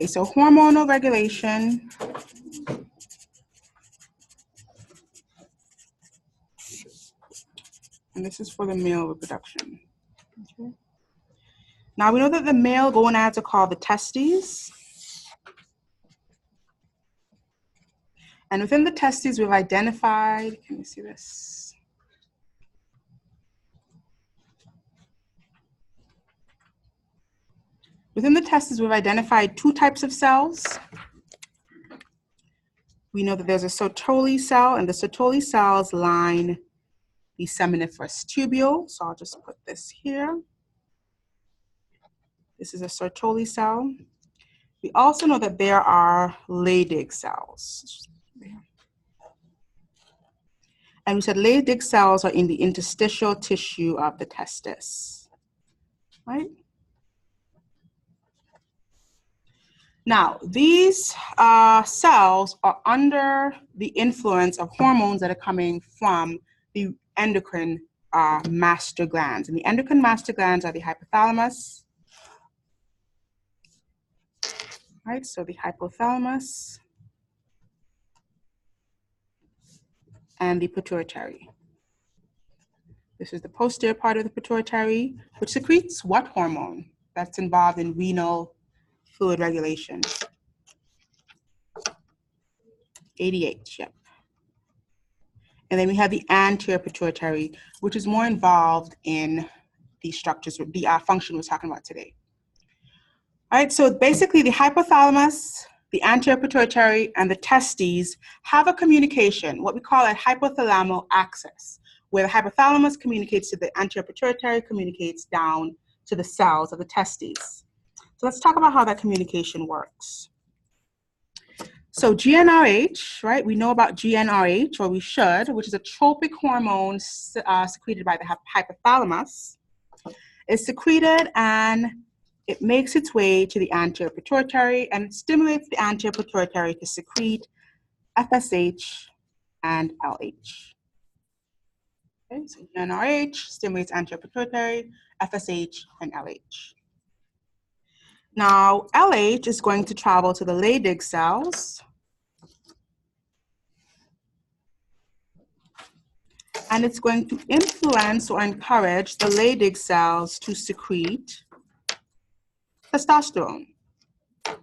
Okay, so hormonal regulation. And this is for the male reproduction. Okay. Now we know that the male gonads are called the testes. And within the testes, we've identified, can you see this? Within the testes, we've identified two types of cells. We know that there's a Sertoli cell, and the Sertoli cells line the seminiferous tubule. So I'll just put this here. This is a Sertoli cell. We also know that there are Leydig cells. And we said Leydig cells are in the interstitial tissue of the testis, right? Now, these cells are under the influence of hormones that are coming from the endocrine master glands. And the endocrine master glands are the hypothalamus, right? So the hypothalamus and the pituitary. This is the posterior part of the pituitary, which secretes what hormone? That's involved in renal fluid regulation. ADH, yep. And then we have the anterior pituitary, which is more involved in the structures, the function we're talking about today. All right, so basically the hypothalamus, the anterior pituitary, and the testes have a communication, what we call a hypothalamo axis, where the hypothalamus communicates to the anterior pituitary, communicates down to the cells of the testes. So let's talk about how that communication works. So GnRH, right, we know about GnRH, or we should, which is a tropic hormone secreted by the hypothalamus. It's secreted and it makes its way to the anterior pituitary, and it stimulates the anterior pituitary to secrete FSH and LH. Okay, so GnRH stimulates anterior pituitary, FSH, and LH. Now, LH is going to travel to the Leydig cells, and it's going to influence or encourage the Leydig cells to secrete testosterone. All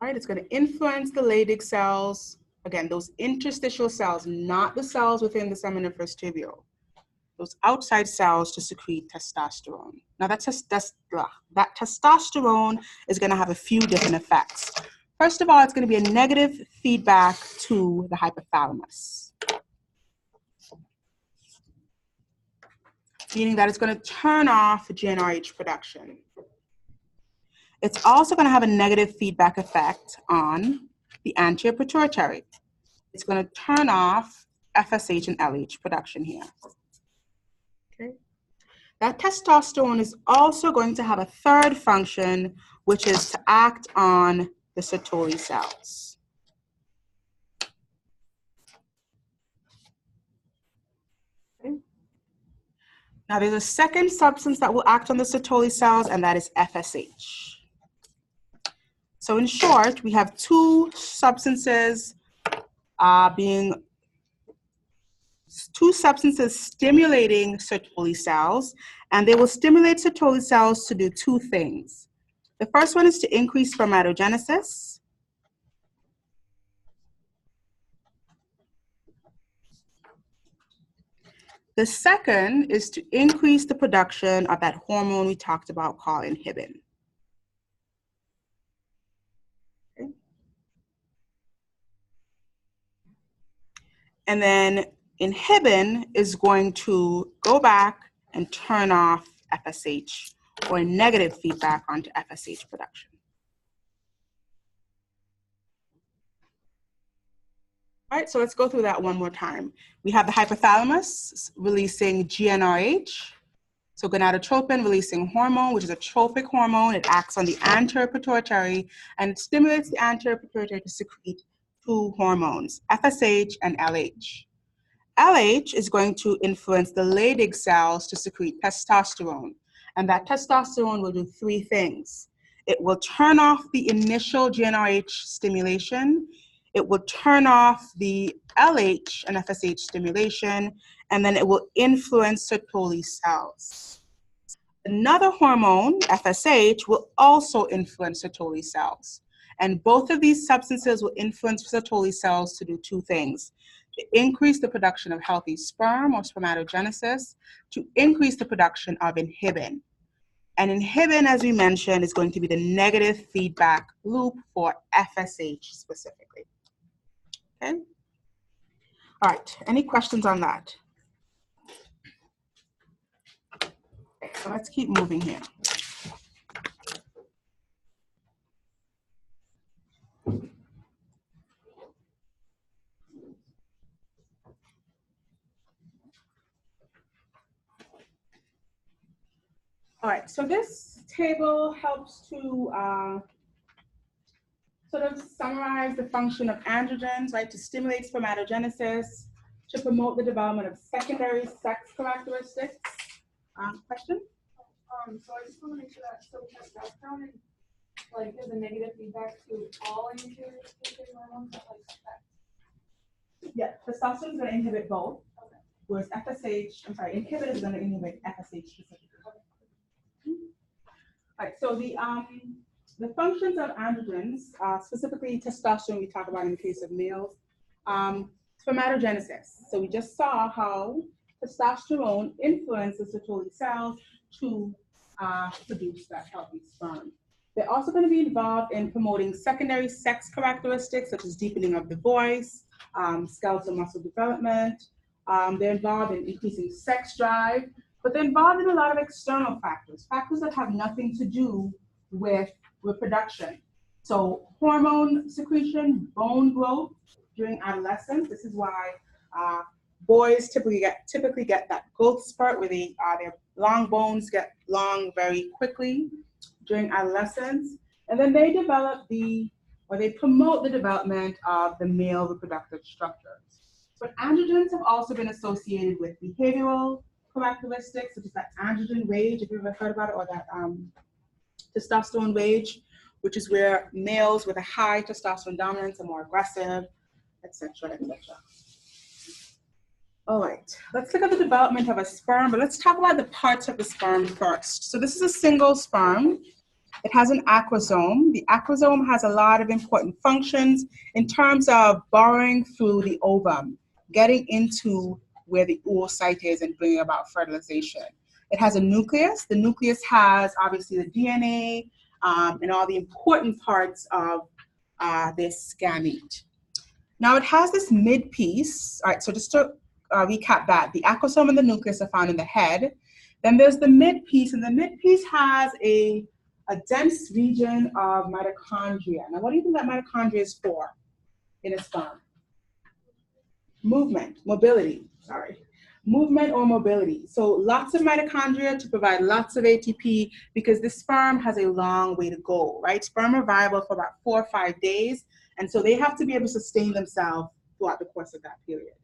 right, it's going to influence the Leydig cells, again, those interstitial cells, not the cells within the seminiferous tubule. Those outside cells to secrete testosterone. Now that testosterone is going to have a few different effects. First of all, it's going to be a negative feedback to the hypothalamus, meaning that it's going to turn off GnRH production. It's also going to have a negative feedback effect on the anterior pituitary. It's going to turn off FSH and LH production here. Okay. That testosterone is also going to have a third function, which is to act on the Sertoli cells. Okay. Now there's a second substance that will act on the Sertoli cells, and that is FSH. So in short, we have two substances stimulating Sertoli cells, and they will stimulate Sertoli cells to do two things. The first one is to increase spermatogenesis. The second is to increase the production of that hormone we talked about called inhibin. Okay. And then inhibin is going to go back and turn off FSH, or negative feedback onto FSH production. All right, so let's go through that one more time. We have the hypothalamus releasing GnRH, so gonadotropin releasing hormone, which is a tropic hormone. It acts on the anterior pituitary, and it stimulates the anterior pituitary to secrete two hormones, FSH and LH. LH is going to influence the Leydig cells to secrete testosterone. And that testosterone will do three things. It will turn off the initial GnRH stimulation. It will turn off the LH and FSH stimulation, and then it will influence Sertoli cells. Another hormone, FSH, will also influence Sertoli cells. And both of these substances will influence Sertoli cells to do two things: to increase the production of healthy sperm or spermatogenesis, to increase the production of inhibin. And inhibin, as we mentioned, is going to be the negative feedback loop for FSH specifically. Okay? All right, any questions on that? Okay, so let's keep moving here. All right, so this table helps to sort of summarize the function of androgens, right, to stimulate spermatogenesis, to promote the development of secondary sex characteristics. Question? So I just want to make sure that testosterone like is a negative feedback to all inhibitory hormones that like affect. Yeah, testosterone is going to inhibit both, okay, whereas inhibit is going to inhibit FSH specifically. Okay. All right, so the functions of androgens, specifically testosterone, we talk about in the case of males, spermatogenesis. So we just saw how testosterone influences the Sertoli cells to produce that healthy sperm. They're also going to be involved in promoting secondary sex characteristics such as deepening of the voice, skeletal muscle development. They're involved in increasing sex drive, but they're involved in a lot of external factors, factors that have nothing to do with reproduction. So hormone secretion, bone growth during adolescence. This is why boys typically get that growth spurt where their long bones get long very quickly during adolescence, and then they promote the development of the male reproductive structures. But androgens have also been associated with behavioral characteristics, such as that androgen rage, if you've ever heard about it, or that testosterone rage, which is where males with a high testosterone dominance are more aggressive, etc., etc. All right, let's look at the development of a sperm, but let's talk about the parts of the sperm first. So this is a single sperm. It has an acrosome. The acrosome has a lot of important functions in terms of burrowing through the ovum, getting into where the oocyte is and bringing about fertilization. It has a nucleus. The nucleus has obviously the DNA and all the important parts of this gamete. Now it has this mid-piece. All right, so just to recap that, the acrosome and the nucleus are found in the head. Then there's the mid-piece, and the mid-piece has a dense region of mitochondria. Now, what do you think that mitochondria is for in a sperm? Movement or mobility. So lots of mitochondria to provide lots of ATP because the sperm has a long way to go, right? Sperm are viable for about 4 or 5 days, and so they have to be able to sustain themselves throughout the course of that period.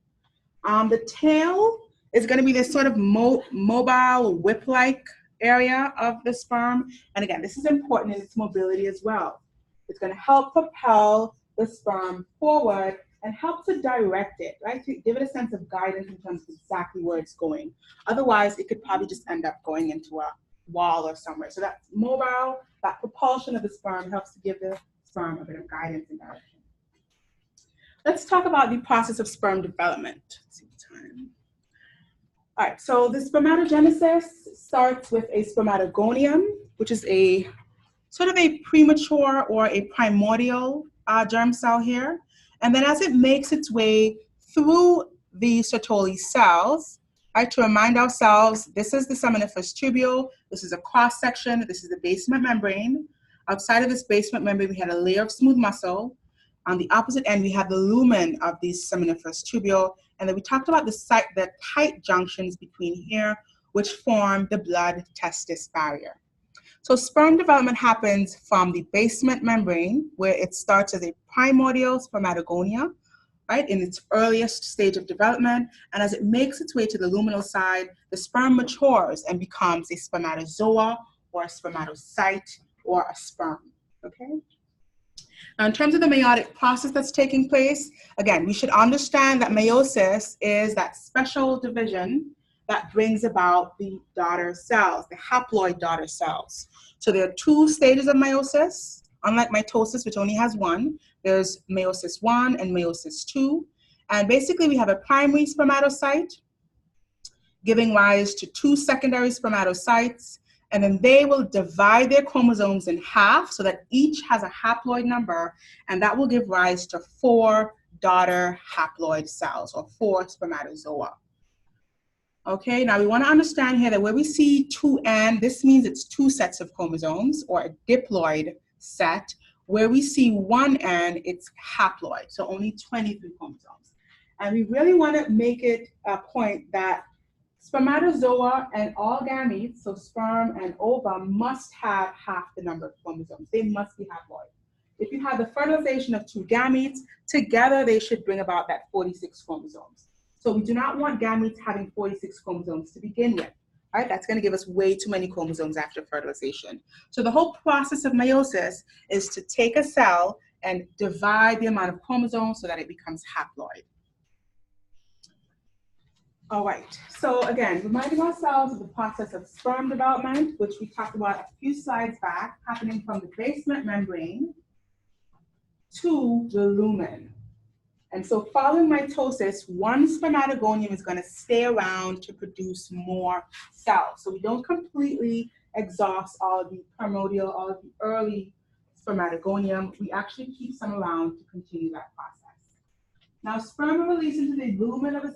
The tail is going to be this sort of mobile whip-like area of the sperm. And again, this is important in its mobility as well. It's going to help propel the sperm forward and help to direct it, right? To give it a sense of guidance in terms of exactly where it's going. Otherwise, it could probably just end up going into a wall or somewhere. So that mobile, that propulsion of the sperm helps to give the sperm a bit of guidance and direction. Let's talk about the process of sperm development. Let's see the time. All right, so the spermatogenesis starts with a spermatogonium, which is a sort of a premature or a primordial germ cell here. And then as it makes its way through the Sertoli cells, right, to remind ourselves, this is the seminiferous tubule, this is a cross section, this is the basement membrane. Outside of this basement membrane, we had a layer of smooth muscle. On the opposite end, we have the lumen of the seminiferous tubule. And then we talked about the tight junctions between here, which form the blood-testis barrier. So sperm development happens from the basement membrane, where it starts as a primordial spermatogonia, right, in its earliest stage of development. And as it makes its way to the luminal side, the sperm matures and becomes a spermatozoa or a spermatocyte or a sperm, okay? Now, in terms of the meiotic process that's taking place, again, we should understand that meiosis is that special division that brings about the daughter cells, the haploid daughter cells. So there are two stages of meiosis. Unlike mitosis, which only has one, there's meiosis 1 and meiosis 2. And basically, we have a primary spermatocyte giving rise to two secondary spermatocytes, and then they will divide their chromosomes in half so that each has a haploid number, and that will give rise to 4 daughter haploid cells, or 4 spermatozoa. Okay, now we want to understand here that where we see 2N, this means it's 2 sets of chromosomes, or a diploid set. Where we see 1N, it's haploid, so only 23 chromosomes. And we really want to make it a point that spermatozoa and all gametes, so sperm and ovum, must have half the number of chromosomes. They must be haploid. If you have the fertilization of 2 gametes, together they should bring about that 46 chromosomes. So we do not want gametes having 46 chromosomes to begin with, right? That's going to give us way too many chromosomes after fertilization. So the whole process of meiosis is to take a cell and divide the amount of chromosomes so that it becomes haploid. All right, so again, reminding ourselves of the process of sperm development, which we talked about a few slides back, happening from the basement membrane to the lumen. And so following mitosis, one spermatogonium is going to stay around to produce more cells. So we don't completely exhaust all of the primordial, all of the early spermatogonium. We actually keep some around to continue that process. Now, sperm are released into the lumen of the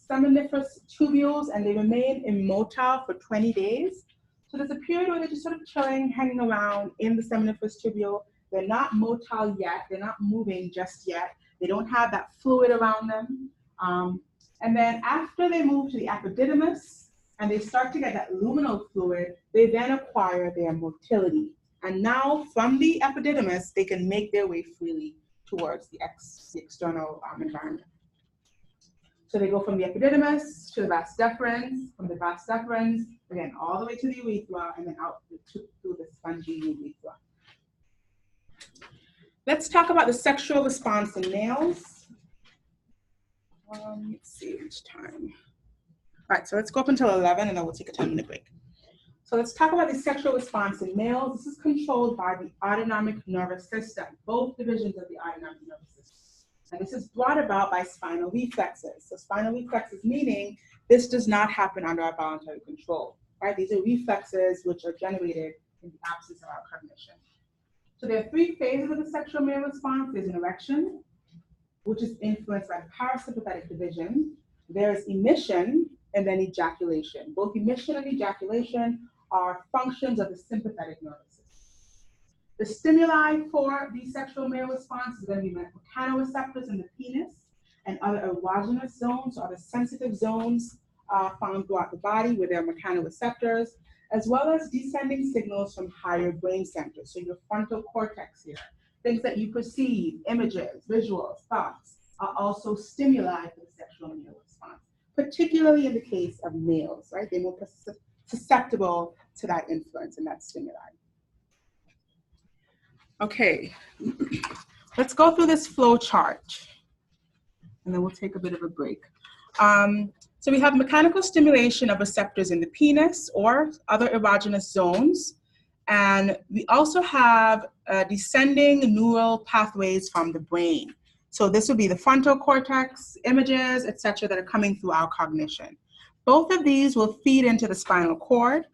seminiferous tubules, and they remain immotile for 20 days. So there's a period where they're just sort of chilling, hanging around in the seminiferous tubule. They're not motile yet. They're not moving just yet. They don't have that fluid around them. And then after they move to the epididymis and they start to get that luminal fluid, they then acquire their motility. And now from the epididymis, they can make their way freely towards the external environment. So they go from the epididymis to the vas deferens, from the vas deferens, again, all the way to the urethra, and then out through the spongy urethra. Let's talk about the sexual response in males. Let's see which time. All right, so let's go up until 11, and then we'll take a 10-minute break. So let's talk about the sexual response in males. This is controlled by the autonomic nervous system, both divisions of the autonomic nervous system. And this is brought about by spinal reflexes. So spinal reflexes meaning this does not happen under our voluntary control, right? These are reflexes which are generated in the absence of our cognition. So there are 3 phases of the sexual male response. There's an erection, which is influenced by the parasympathetic division. There's emission, and then ejaculation. Both emission and ejaculation are functions of the sympathetic nervous system. The stimuli for the sexual male response is going to be mechanoreceptors in the penis, and other erogenous zones are the sensitive zones found throughout the body where there are mechanoreceptors, as well as descending signals from higher brain centers. So your frontal cortex here, things that you perceive, images, visuals, thoughts, are also stimuli for the sexual male response, particularly in the case of males, right? They're more susceptible to that influence and that stimuli. Okay, let's go through this flow chart, and then we'll take a bit of a break. So we have mechanical stimulation of receptors in the penis or other erogenous zones. And we also have descending neural pathways from the brain. So this would be the frontal cortex, images, et cetera, that are coming through our cognition. Both of these will feed into the spinal cord,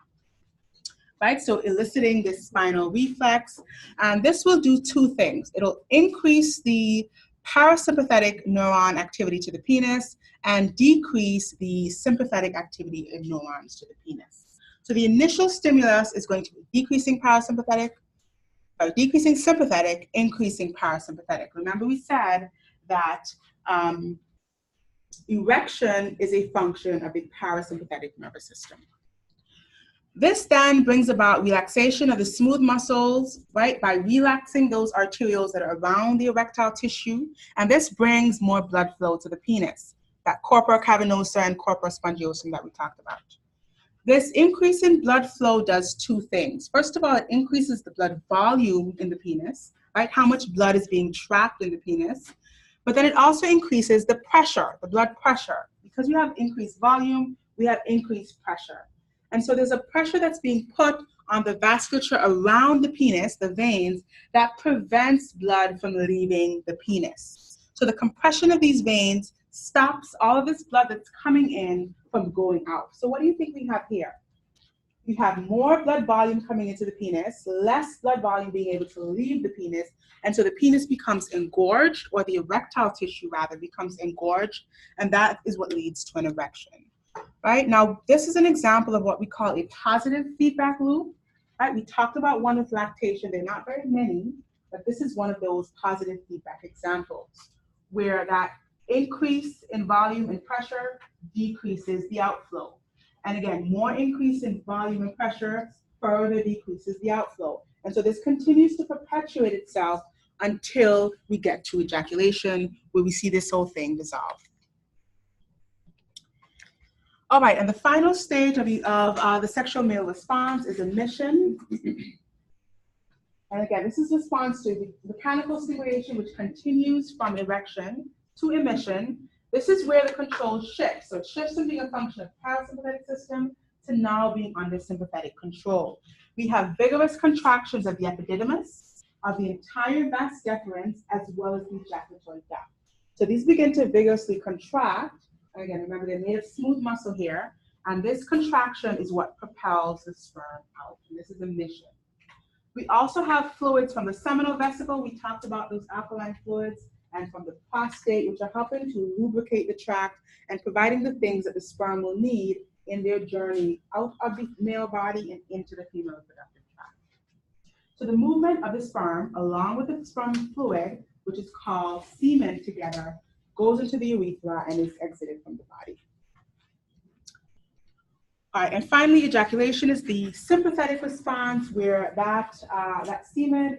right? So eliciting this spinal reflex. And this will do 2 things. It'll increase the parasympathetic neuron activity to the penis and decrease the sympathetic activity in neurons to the penis. So the initial stimulus is going to be decreasing sympathetic, increasing parasympathetic. Remember we said that erection is a function of the parasympathetic nervous system. This then brings about relaxation of the smooth muscles, right, by relaxing those arterioles that are around the erectile tissue, and this brings more blood flow to the penis, that corpora cavernosa and corpora spongiosum that we talked about. This increase in blood flow does two things. First of all, it increases the blood volume in the penis, right, how much blood is being trapped in the penis, but then it also increases the pressure, the blood pressure. Because we have increased volume, we have increased pressure. And so there's a pressure that's being put on the vasculature around the penis, the veins, that prevents blood from leaving the penis. So the compression of these veins stops all of this blood that's coming in from going out. So what do you think we have here? We have more blood volume coming into the penis, less blood volume being able to leave the penis, and so the penis becomes engorged, or the erectile tissue rather becomes engorged, and that is what leads to an erection. Right? Now, this is an example of what we call a positive feedback loop. Right? We talked about one with lactation. There are not very many, but this is one of those positive feedback examples where that increase in volume and pressure decreases the outflow. And again, more increase in volume and pressure further decreases the outflow. And so this continues to perpetuate itself until we get to ejaculation, where we see this whole thing dissolve. All right, and the final stage of the sexual male response is emission. And again, this is response to the mechanical stimulation, which continues from erection to emission. This is where the control shifts. So it shifts from being a function of parasympathetic system to now being under sympathetic control. We have vigorous contractions of the epididymis, of the entire vas deferens, as well as the ejaculatory duct. So these begin to vigorously contract. Again, remember, they're made of smooth muscle here, and this contraction is what propels the sperm out, and this is emission. We also have fluids from the seminal vesicle. We talked about those alkaline fluids, and from the prostate, which are helping to lubricate the tract and providing the things that the sperm will need in their journey out of the male body and into the female reproductive tract. So the movement of the sperm, along with the sperm fluid, which is called semen together, goes into the urethra and is exited from the body. All right, and finally, ejaculation is the sympathetic response, where that semen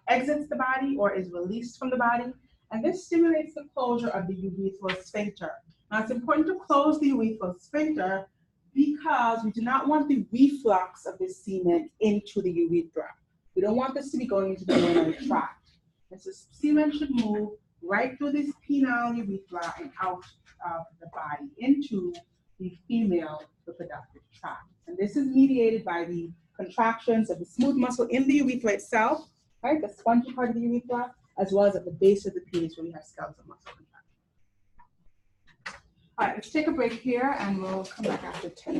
exits the body or is released from the body, and this stimulates the closure of the urethral sphincter. Now, it's important to close the urethral sphincter because we do not want the reflux of this semen into the urethra. We don't want this to be going into the urinary tract. And so semen should move right through this penile urethra and out of the body into the female reproductive tract. And this is mediated by the contractions of the smooth muscle in the urethra itself, right, the spongy part of the urethra, as well as at the base of the penis where we have skeletal muscle contraction. All right, let's take a break here and we'll come back after 10.